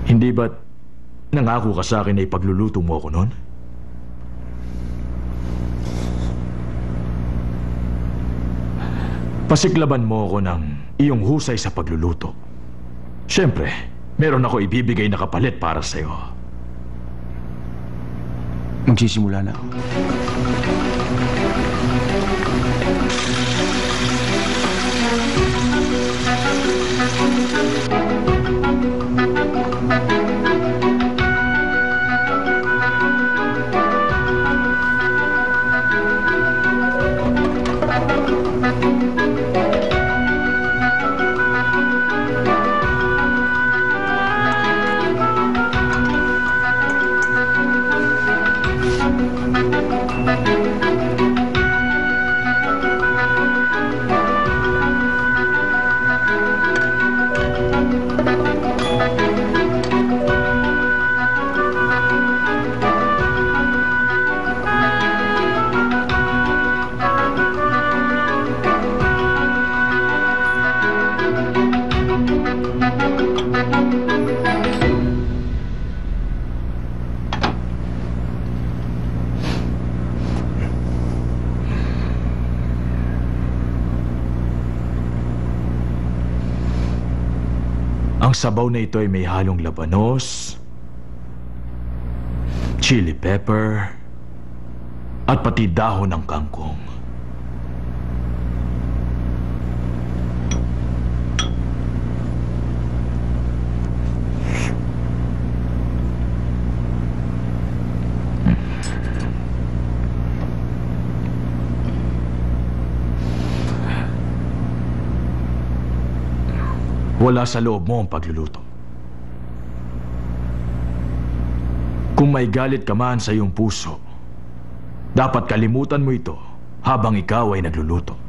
Hindi ba't nangako ka sa akin na ipagluluto mo ako noon? Pasiklaban mo ako ng iyong husay sa pagluluto. Siyempre, meron ako ibibigay na kapalit para sa'yo. Magsisimula na ako. Ang sabaw na ito ay may halong labanos, chili pepper, at pati dahon ng kangkong. Wala sa loob mo ang pagluluto. Kung may galit ka man sa iyong puso, dapat kalimutan mo ito habang ikaw ay nagluluto.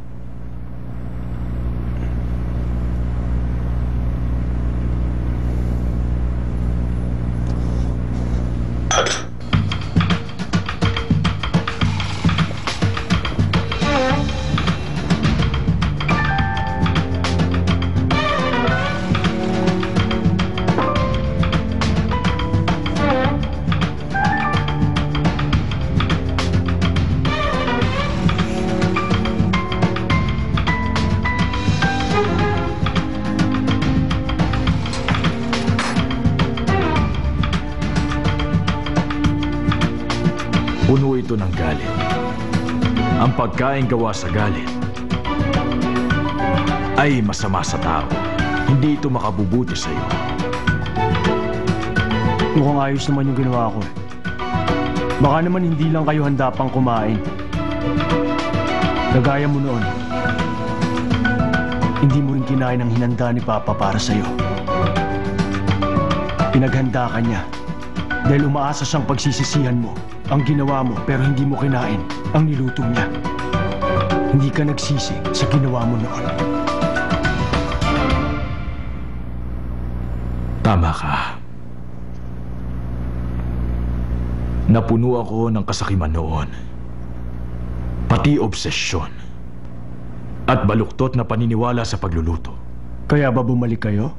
Puno ito ng galit. Ang pagkain gawa sa galit ay masama sa tao. Hindi ito makabubuti sa iyo. Mukhang ayos naman yung ginawa ko. Baka naman hindi lang kayo handa pang kumain. Kagaya mo noon. Hindi mo rin kinain ang hinanda ni Papa para sa'yo. Pinaghanda ka niya dahil umaasa siyang pagsisisihan mo ang ginawa mo pero hindi mo kinain ang niluto niya. Hindi ka nagsisi sa ginawa mo noon. Tama ka. Napuno ako ng kasakiman noon. Pati obsesyon. At baluktot na paniniwala sa pagluluto. Kaya ba bumalik kayo?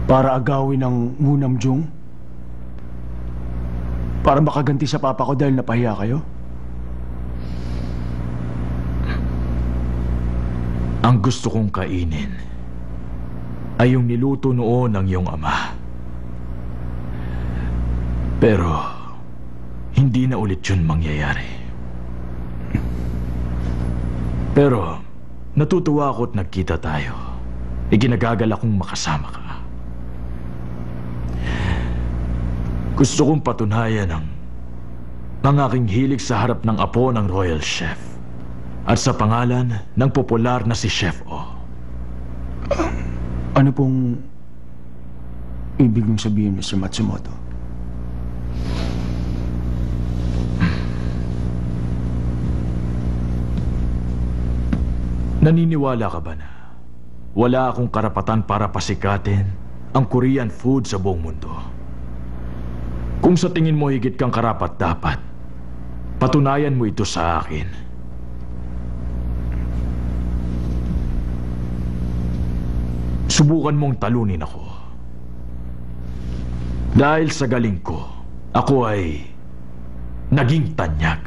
Para agawin ang Munamjung? Para makaganti sa papa ko dahil napahiya kayo? Ang gusto kong kainin ay yung niluto noon ng iyong ama. Pero hindi na ulit yun mangyayari. Pero natutuwa ako't nagkita tayo. Iginagagala kong makasama ka. Gusto kong patunayan ang aking hilig sa harap ng apo ng Royal Chef at sa pangalan ng popular na si Chef O. Ano pong ibig mong sabihin, Mr. Matsumoto? Naniniwala ka ba na wala akong karapatan para pasikatin ang Korean food sa buong mundo? Kung sa tingin mo higit kang karapat-dapat, patunayan mo ito sa akin. Subukan mong talunin ako. Dahil sa galing ko, ako ay naging tanyag.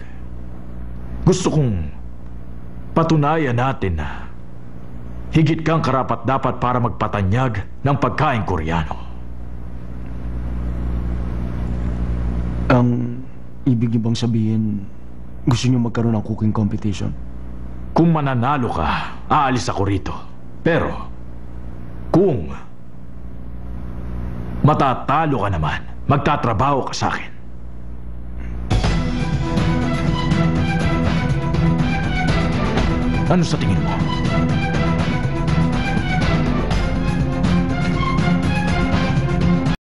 Gusto kong patunayan natin na higit kang karapat-dapat para magpatanyag ng pagkain Koreano. Ang ibig niyo bang sabihin, gusto niyo magkaroon ng cooking competition? Kung mananalo ka, aalis ako rito. Pero, kung matatalo ka naman, magtatrabaho ka sa akin. Ano sa tingin mo?